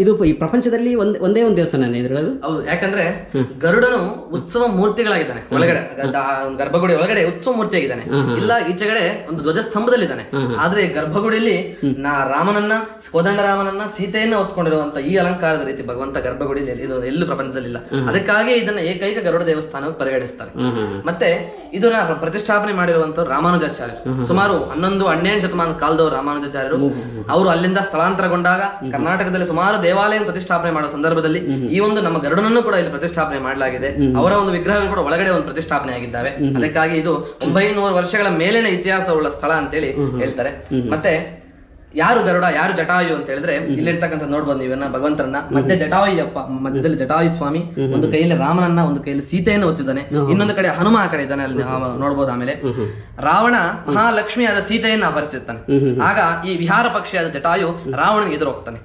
ಇದು ಈ ಪ್ರಪಂಚದಲ್ಲಿ ಒಂದೇ ಒಂದು ದೇವಸ್ಥಾನ ಇದ್ರದ್ದು. ಹೌದು, ಯಾಕಂದ್ರೆ ಗರುಡನು ಉತ್ಸವ ಮೂರ್ತಿಗಳಾಗಿದ್ದಾನೆ. ಒಳಗಡೆ ಗರ್ಭಗುಡಿ ಒಳಗಡೆ ಉತ್ಸವ ಮೂರ್ತಿಯಾಗಿದ್ದಾನೆ. ಇಲ್ಲ ಈಚೆಗಡೆ ಒಂದು ಧ್ವಜಸ್ತಂಭದಲ್ಲಿದ್ದಾನೆ. ಆದ್ರೆ ಗರ್ಭಗುಡಿಯಲ್ಲಿ ರಾಮನನ್ನ, ಕೋದಂಡ ರಾಮನನ್ನ, ಸೀತೆಯನ್ನ ಹೊತ್ಕೊಂಡಿರುವಂತ ಈ ಅಲಂಕಾರದ ರೀತಿ ಭಗವಂತ ಗರ್ಭಗುಡಿಯಲ್ಲಿ ಇದು ಎಲ್ಲೂ ಪ್ರಪಂಚದಲ್ಲಿ ಇಲ್ಲ. ಅದಕ್ಕಾಗಿ ಇದನ್ನ ಏಕೈಕ ಗರುಡ ದೇವಸ್ಥಾನ ಪರಿಗಣಿಸ್ತಾರೆ. ಮತ್ತೆ ಇದನ್ನ ಪ್ರತಿಷ್ಠಾಪನೆ ಮಾಡಿರುವಂತವ್ರು ರಾಮಾನುಜಾಚಾರ್ಯರು. ಸುಮಾರು 11-12 ಶತಮಾನ ಕಾಲದವರು ರಾಮಾನುಜಾಚಾರ್ಯರು. ಅವರು ಅಲ್ಲಿಂದ ಸ್ಥಳಾಂತರಗೊಂಡಾಗ ಕರ್ನಾಟಕದಲ್ಲಿ ಸುಮಾರು ದೇವಾಲಯ ಪ್ರತಿಷ್ಠಾಪನೆ ಮಾಡುವ ಸಂದರ್ಭದಲ್ಲಿ ಈ ಒಂದು ನಮ್ಮ ಗರುಡನನ್ನು ಕೂಡ ಇಲ್ಲಿ ಪ್ರತಿಷ್ಠಾಪನೆ ಮಾಡಲಾಗಿದೆ. ಅವರ ಒಂದು ವಿಗ್ರಹಗಳು ಕೂಡ ಒಳಗಡೆ ಒಂದು ಪ್ರತಿಷ್ಠಾಪನೆ ಆಗಿದ್ದಾವೆ. ಅದಕ್ಕಾಗಿ ಇದು 900 ವರ್ಷಗಳ ಮೇಲಿನ ಇತಿಹಾಸವುಳ್ಳ ಸ್ಥಳ ಅಂತೇಳಿ ಹೇಳ್ತಾರೆ. ಮತ್ತೆ ಯಾರು ಗರುಡ, ಯಾರು ಜಟಾಯು ಅಂತ ಹೇಳಿದ್ರೆ ಇಲ್ಲಿರ್ತಕ್ಕಂಥ ನೋಡ್ಬೋದು ನೀವನ್ನ ಭಗವಂತರನ್ನ. ಮಧ್ಯೆ ಜಟಾಯುಯಪ್ಪ, ಮಧ್ಯದಲ್ಲಿ ಜಟಾಯು ಸ್ವಾಮಿ, ಒಂದು ಕೈಯಲ್ಲಿ ರಾಮನನ್ನ, ಒಂದು ಕೈಯಲ್ಲಿ ಸೀತೆಯನ್ನು ಹೊತ್ತಿದ್ದಾನೆ, ಇನ್ನೊಂದು ಕಡೆ ಹನುಮ ಆ ಕಡೆ ಇದ್ದಾನೆ, ಅಲ್ಲಿ ನೋಡ್ಬೋದು. ಆಮೇಲೆ ರಾವಣ ಮಹಾಲಕ್ಷ್ಮಿಯಾದ ಸೀತೆಯನ್ನ ಅಪಹರಿಸಿರ್ತಾನೆ. ಆಗ ಈ ವಿಹಾರ ಪಕ್ಷಿಯಾದ ಜಟಾಯು ರಾವಣನಿಗೆ ಎದುರು ಹೋಗ್ತಾನೆ.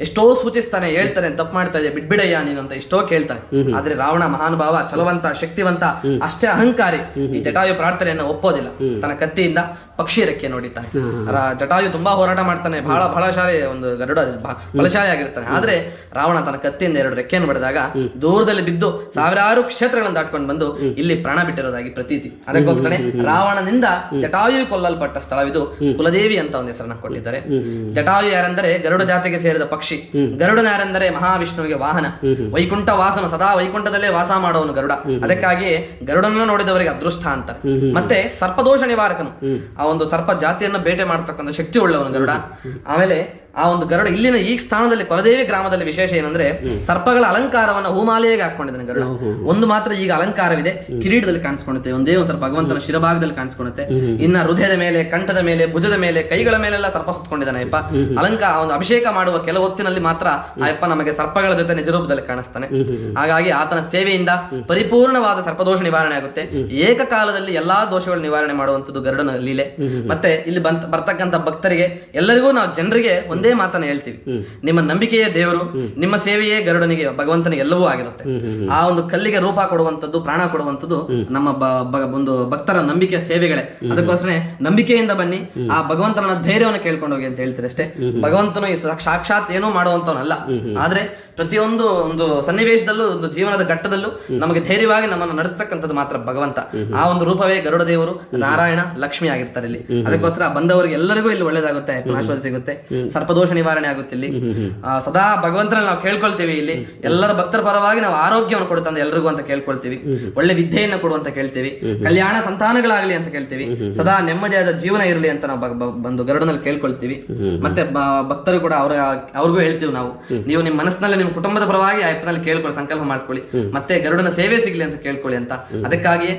ಎಷ್ಟೋ ಸೂಚಿಸ್ತಾನೆ, ಹೇಳ್ತಾನೆ ತಪ್ಪು ಮಾಡ್ತಾ ಇದೆ, ಬಿಡ್ಬಿಡಯ್ಯ ನೀನು ಅಂತ ಎಷ್ಟೋ ಕೇಳ್ತಾನೆ. ಆದ್ರೆ ರಾವಣ ಮಹಾನುಭಾವ, ಚಲವಂತ, ಶಕ್ತಿವಂತ, ಅಷ್ಟೇ ಅಹಂಕಾರಿ. ಈ ಜಟಾಯು ಪ್ರಾರ್ಥನೆಯನ್ನ ಒಪ್ಪೋದಿಲ್ಲ. ತನ್ನ ಕತ್ತಿಯಿಂದ ಪಕ್ಷಿ ರೆಕ್ಕೆ ನೋಡಿದ್ದಾನೆ. ಜಟಾಯು ತುಂಬಾ ಹೋರಾಟ ಮಾಡ್ತಾನೆ, ಬಹಳ ಬಲಶಾಲಿ, ಒಂದು ಗರುಡ ಬಲಶಾಲಿ ಆಗಿರ್ತಾನೆ. ಆದ್ರೆ ರಾವಣ ತನ್ನ ಕತ್ತಿಯಿಂದ 2 ರೆಕ್ಕೆಯನ್ನು ಬಡಿದಾಗ ದೂರದಲ್ಲಿ ಬಿದ್ದು ಸಾವಿರಾರು ಕ್ಷೇತ್ರಗಳನ್ನು ದಾಟ್ಕೊಂಡು ಬಂದು ಇಲ್ಲಿ ಪ್ರಾಣ ಬಿಟ್ಟಿರೋದಾಗಿ ಪ್ರತೀತಿ. ಅದಕ್ಕೋಸ್ಕರ ರಾವಣನಿಂದ ಜಟಾಯು ಕೊಲ್ಲಲ್ಪಟ್ಟ ಸ್ಥಳವಿದು. ಕುಲದೇವಿ ಅಂತ ಒಂದು ಹೆಸರನ್ನ ಕೊಟ್ಟಿದ್ದಾರೆ. ಜಟಾಯು ಯಾರೆಂದರೆ ಗರುಡ ಜಾತಿಗೆ ಸೇರಿದ ಪಕ್ಷಿ. ಗರುಡನ ಯಾರೆಂದರೆ ಮಹಾವಿಷ್ಣುವಿಗೆ ವಾಹನ. ವೈಕುಂಠ ವಾಸನ, ಸದಾ ವೈಕುಂಠದಲ್ಲೇ ವಾಸ ಮಾಡುವವನು ಗರುಡ. ಅದಕ್ಕಾಗಿ ಗರುಡನನ್ನು ನೋಡಿದವರಿಗೆ ಅದೃಷ್ಟ ಅಂತ. ಮತ್ತೆ ಸರ್ಪದೋಷ ನಿವಾರಕನು, ಆ ಒಂದು ಸರ್ಪ ಜಾತಿಯನ್ನು ಬೇಟೆ ಮಾಡತಕ್ಕಂಥ ಶಕ್ತಿ ಉಳ್ಳವನು ಗರುಡ. ಆಮೇಲೆ ಆ ಒಂದು ಗರುಡ ಇಲ್ಲಿನ ಈ ಸ್ಥಾನದಲ್ಲಿ ಕೊಲದೇವಿ ಗ್ರಾಮದಲ್ಲಿ ವಿಶೇಷ ಏನಂದ್ರೆ ಸರ್ಪಗಳ ಅಲಂಕಾರವನ್ನ ಹೂಮಾಲೆಯಾಗಿ ಹಾಕೊಂಡಿದ್ದಾನೆ ಗರುಡ. ಒಂದು ಮಾತ್ರ ಈಗ ಅಲಂಕಾರವಿದೆ, ಕಿರೀಟದಲ್ಲಿ ಕಾಣಿಸ್ಕೊಳ್ಳುತ್ತೆ, ಒಂದೇ ಒಂದು ಸರ್ಪ ಭಗವಂತನ ಶಿರಭಾಗದಲ್ಲಿ ಕಾಣಿಸ್ಕೊಳ್ಳುತ್ತೆ. ಇನ್ನ ಹೃದಯದ ಮೇಲೆ, ಕಂಠದ ಮೇಲೆ, ಭುಜದ ಮೇಲೆ, ಕೈಗಳ ಮೇಲೆಲ್ಲ ಸರ್ಪ ಸುತ್ತಕೊಂಡಿದ್ದಾನೆ ಅಯ್ಯಪ್ಪ. ಅಲಂಕಾರ ಒಂದು ಅಭಿಷೇಕ ಮಾಡುವ ಕೆಲವು ಹೊತ್ತಿನಲ್ಲಿ ಮಾತ್ರ ಅಯ್ಯಪ್ಪ ನಮಗೆ ಸರ್ಪಗಳ ಜೊತೆ ನಿಜ ರೂಪದಲ್ಲಿ ಕಾಣಿಸ್ತಾನೆ. ಹಾಗಾಗಿ ಆತನ ಸೇವೆಯಿಂದ ಪರಿಪೂರ್ಣವಾದ ಸರ್ಪದೋಷ ನಿವಾರಣೆ ಆಗುತ್ತೆ. ಏಕಕಾಲದಲ್ಲಿ ಎಲ್ಲಾ ದೋಷಗಳು ನಿವಾರಣೆ ಮಾಡುವಂಥದ್ದು ಗರುಡನ ಲೀಲೆ. ಮತ್ತೆ ಇಲ್ಲಿ ಬರ್ತಕ್ಕಂಥ ಭಕ್ತರಿಗೆ ಎಲ್ಲರಿಗೂ ನಾವು ಜನರಿಗೆ ಒಂದೇ ಮಾತನ್ನ ಹೇಳ್ತೀವಿ, ನಿಮ್ಮ ನಂಬಿಕೆಯೇ ದೇವರು, ನಿಮ್ಮ ಸೇವೆಯೇ ಗರುಡನಿಗೆ, ಭಗವಂತನಿಗೆ ಎಲ್ಲವೂ ಆಗಿರುತ್ತೆ. ಆ ಒಂದು ಕಲ್ಲಿಗೆ ರೂಪ ಕೊಡುವಂತದ್ದು, ಪ್ರಾಣ ಕೊಡುವಂತದ್ದು ನಮ್ಮ ಒಂದು ಭಕ್ತರ ನಂಬಿಕೆಯ ಸೇವೆಗಳೇ. ಅದಕ್ಕೋಸ್ಕರ ನಂಬಿಕೆಯಿಂದ ಬನ್ನಿ, ಆ ಭಗವಂತನ ಧೈರ್ಯವನ್ನು ಕೇಳ್ಕೊಂಡು ಹೋಗಿ ಅಂತ ಹೇಳ್ತಾರೆ ಅಷ್ಟೇ. ಭಗವಂತನು ಸಾಕ್ಷಾತ್ ಏನೂ ಮಾಡುವಂತವನಲ್ಲ. ಆದ್ರೆ ಪ್ರತಿಯೊಂದು ಒಂದು ಸನ್ನಿವೇಶದಲ್ಲೂ, ಒಂದು ಜೀವನದ ಘಟ್ಟದಲ್ಲೂ ನಮಗೆ ಧೈರ್ಯವಾಗಿ ನಮ್ಮನ್ನು ನಡೆಸ್ತಕ್ಕಂಥದ್ದು ಮಾತ್ರ ಭಗವಂತ. ಆ ಒಂದು ರೂಪವೇ ಗರುಡ ದೇವರು, ನಾರಾಯಣ, ಲಕ್ಷ್ಮಿ ಆಗಿರ್ತಾರೆ ಇಲ್ಲಿ. ಅದಕ್ಕೋಸ್ಕರ ಬಂದವರಿಗೆ ಎಲ್ಲರಿಗೂ ಇಲ್ಲಿ ಒಳ್ಳೇದಾಗುತ್ತೆ, ಆಶೀರ್ವಾದ ಸಿಗುತ್ತೆ, ಸರ್ಪದೋಷ ನಿವಾರಣೆ ಆಗುತ್ತೆ. ಇಲ್ಲಿ ಸದಾ ಭಗವಂತನಲ್ಲಿ ನಾವು ಕೇಳ್ಕೊಳ್ತೀವಿ. ಇಲ್ಲಿ ಎಲ್ಲರ ಭಕ್ತರ ಪರವಾಗಿ ನಾವು ಆರೋಗ್ಯವನ್ನು ಕೊಡುತ್ತಂದ್ರೆ ಎಲ್ರಿಗೂ ಅಂತ ಕೇಳ್ಕೊಳ್ತೀವಿ, ಒಳ್ಳೆ ವಿದ್ಯೆಯನ್ನು ಕೊಡುವಂತ ಕೇಳ್ತೀವಿ, ಕಲ್ಯಾಣ ಸಂತಾನಗಳಾಗಲಿ ಅಂತ ಕೇಳ್ತೀವಿ, ಸದಾ ನೆಮ್ಮದಿಯಾದ ಜೀವನ ಇರಲಿ ಅಂತ ನಾವು ಬಂದು ಗರುಡನಲ್ಲಿ ಕೇಳ್ಕೊಳ್ತೀವಿ. ಮತ್ತೆ ಭಕ್ತರು ಕೂಡ ಅವ್ರಿಗೂ ಹೇಳ್ತೀವಿ ನಾವು, ನೀವು ನಿಮ್ಮ ಮನಸ್ಸಿನಲ್ಲಿ ನಿಮ್ಮ ಕುಟುಂಬದ ಪರವಾಗಿ ಆ ಅಪ್ಪನಲ್ಲಿ ಕೇಳ್ಕೊಳ್ಳಿ, ಸಂಕಲ್ಪ ಮಾಡ್ಕೊಳ್ಳಿ, ಮತ್ತೆ ಗರುಡನ ಸೇವೆ ಸಿಗ್ಲಿ ಅಂತ ಕೇಳ್ಕೊಳ್ಳಿ ಅಂತ. ಅದಕ್ಕಾಗಿಯೇ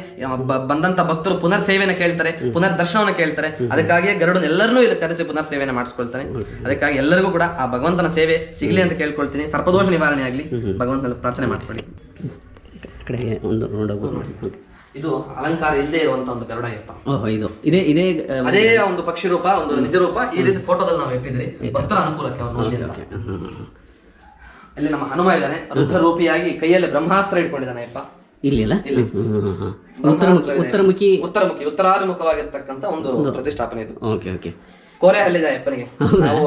ಬಂದಂತ ಭಕ್ತರು ಪುನರ್ ಸೇವೆಯನ್ನು ಕೇಳ್ತಾರೆ, ಪುನರ್ ದರ್ಶನವನ್ನು ಕೇಳ್ತಾರೆ. ಅದಕ್ಕಾಗಿಯೇ ಗರುಡನ ಎಲ್ಲರನ್ನೂ ಇಲ್ಲಿ ಕರೆಸಿ ಪುನರ್ ಸೇವೆಯನ್ನು ಮಾಡಿಸ್ಕೊಳ್ತಾನೆ. ಅದಕ್ಕಾಗಿ ಎಲ್ಲರಿಗೂ ಕೂಡ ಆ ಭಗವಂತನ ಸೇವೆ ಸಿಗ್ಲಿ ಅಂತ ಕೇಳ್ಕೊಳ್ತೀನಿ. ಸರ್ಪದೋಷ ನಿವಾರಣೆ ಆಗ್ಲಿ, ಭಗವಂತನಲ್ಲಿ ಪ್ರಾರ್ಥನೆ ಮಾಡ್ಕೊಳ್ಳಿ. ಇದು ಅಲಂಕಾರ ಇಲ್ಲದೆ ಇರುವಂತ ಒಂದು ಗರುಡ ಅಯ್ಯಪ್ಪ. ಅದೇ ಒಂದು ಪಕ್ಷಿ ರೂಪ, ಒಂದು ನಿಜ ರೂಪ. ಈ ರೀತಿ ಫೋಟೋದಲ್ಲಿ ನಾವು ಇಟ್ಟಿದ್ರಿ ಭಕ್ತರ ಅನುಕೂಲಕ್ಕೆ. ಇಲ್ಲಿ ನಮ್ಮ ಹನುಮ ಇದ್ದಾನೆ, ರುದ್ರ ರೂಪಿಯಾಗಿ ಕೈಯಲ್ಲಿ ಬ್ರಹ್ಮಾಸ್ತ್ರ ಇಟ್ಕೊಂಡಿದ್ದಾನೆ ಅಯ್ಯಪ್ಪ. ಉತ್ತರಾಭಿಮುಖವಾಗಿರ್ತಕ್ಕಂಥ ಒಂದು ಪ್ರತಿಷ್ಠಾಪನೆ ಇದು. ಕೋರೆ ಹಲ್ಲಿದೆ ಅಯ್ಯಪ್ಪನಿಗೆ. ನಾವು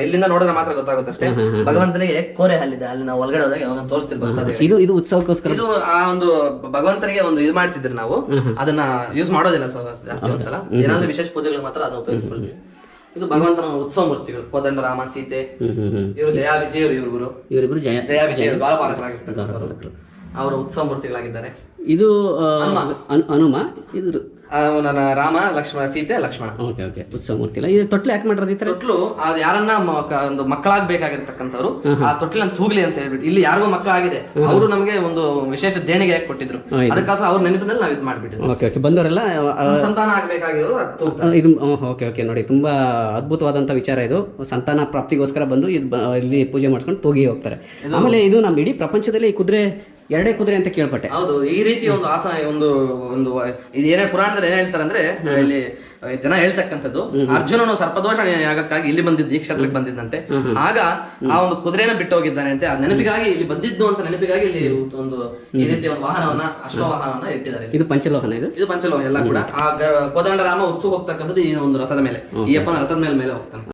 ಇಲ್ಲಿಂದ ನೋಡಿದ್ರೆ ಮಾತ್ರ ಗೊತ್ತಾಗುತ್ತೆ ಅಷ್ಟೇ. ಭಗವಂತನಿಗೆ ಕೋರೆ ಹಲ್ಲಿದೆ, ಅಲ್ಲಿ ನಾವು ಒಳಗಡೆ ಹೋದಾಗ ಅವನ್ನ ತೋರಿಸ್ತಿರ್ಬೋದು. ಇದು ಉತ್ಸವಕ್ಕೋಸ್ಕರ, ಇದು ಆ ಒಂದು ಭಗವಂತನಿಗೆ ಒಂದು ಇದು ಮಾಡಿಸಿದ್ರೆ ನಾವು ಅದನ್ನ ಯೂಸ್ ಮಾಡೋದಿಲ್ಲ ಜಾಸ್ತಿ. ಒಂದ್ಸಲ ಏನಾದ್ರೂ ವಿಶೇಷ ಪೂಜೆಗಳು ಮಾತ್ರ ಅದನ್ನ ಉಪಯೋಗಿಸ್ಕೊಳ್ತೀವಿ. ಇದು ಭಗವಂತನ ಉತ್ಸವ ಮೂರ್ತಿಗಳು. ಕೋದಂಡ ರಾಮ, ಸೀತೆ, ಇವರು ಜಯಾಭಿಜಯರು, ಇವರಿಬ್ರು ಜಯಾಭಿಜಯ ದ್ವಾರಪಾಲಕರಾಗಿರ್ತಾರೆ. ಅವರ ಉತ್ಸವ ಮೂರ್ತಿಗಳಾಗಿದ್ದಾರೆ. ಇದು ಹನುಮ, ಇದು ರಾಮ, ಲಕ್ಷ್ಮಣ, ಸೀತೆ, ಲಕ್ಷ್ಮಣ. ಉತ್ಸವ ಮೂರ್ತಿ. ಇದು ತೊಟ್ಲು ಯಾಕೆ ಮಾಡಿರೋದು? ತೊಟ್ಲು ಅದು ಯಾರನ್ನ ಒಂದು ಮಕ್ಕಳಾಗಬೇಕಾಗಿರ್ತಕ್ಕಂಥವ್ರು ಆ ತೊಟ್ಲನ್ನ ತೂಗ್ಲಿ ಅಂತ ಹೇಳ್ಬಿಟ್ಟು, ಇಲ್ಲಿ ಯಾರಿಗೂ ಮಕ್ಕಳಾಗಿದೆ, ಅವರು ನಮಗೆ ಒಂದು ವಿಶೇಷ ದೇಣಿಗೆ ಕೊಟ್ಟಿದ್ರು. ಅದಕ್ಕೋಸ್ಕರ ಅವ್ರ ನೆನಪಿನಲ್ಲಿ ನಾವು ಇದು ಮಾಡ್ಬಿಟ್ಟಿದ್ವಿ. ಬಂದವರೆಲ್ಲ ಸಂತಾನ ಆಗ್ಬೇಕಾಗಿರೋರು ಇದು. ನೋಡಿ, ತುಂಬಾ ಅದ್ಭುತವಾದಂತ ವಿಚಾರ ಇದು. ಸಂತಾನ ಪ್ರಾಪ್ತಿಗೋಸ್ಕರ ಬಂದು ಇಲ್ಲಿ ಪೂಜೆ ಮಾಡ್ಕೊಂಡು ಹೋಗಿ ಹೋಗ್ತಾರೆ. ಆಮೇಲೆ ಇದು ನಮ್ಮ ಇಡೀ ಪ್ರಪಂಚದಲ್ಲಿ ಎರಡೇ ಕುದುರೆ ಅಂತ ಕೇಳ್ಪಟ್ಟೆ. ಹೌದು, ಈ ರೀತಿ ಒಂದು ಆಸನ, ಒಂದು ಇದು ಏನೇ ಪುರಾಣದಲ್ಲಿ ಏನ್ ಹೇಳ್ತಾರೆ ಅಂದ್ರೆ, ಇಲ್ಲಿ ಜನ ಹೇಳ್ತಕ್ಕಂಥದ್ದು, ಅರ್ಜುನನು ಸರ್ಪದೋಷ ಯಾಗಕ್ಕಾಗಿ ಇಲ್ಲಿ ಬಂದಿದ್ದು, ಈ ಕ್ಷೇತ್ರಕ್ಕೆ ಬಂದಿದ್ದಂತೆ. ಆಗ ಆ ಒಂದು ಕುದುರೆನ ಬಿಟ್ಟು ಹೋಗಿದ್ದಾನೆ ಅಂತೆ. ಆ ನೆನಪಿಗಾಗಿ ಇಲ್ಲಿ ಬಂದಿದ್ದು ಅಂತ ನೆನಪಿಗಾಗಿ ಇಲ್ಲಿ ಒಂದು ಈ ರೀತಿ ಒಂದು ವಾಹನವನ್ನ, ಅಶ್ವವಾಹನವನ್ನ ಇಟ್ಟಿದ್ದಾರೆ. ಇದು ಪಂಚಲೋಹನ, ಇದು ಪಂಚಲೋಹ ಎಲ್ಲ ಕೂಡ. ಆ ಕೋದಂಡ ರಾಮ ಉತ್ಸವ ಹೋಗ್ತಕ್ಕಂಥದ್ದು ಈ ಒಂದು ರಥದ ಮೇಲೆ, ಈ ಅಪ್ಪನ ರಥದ ಮೇಲೆ ಹೋಗ್ತಾನೆ.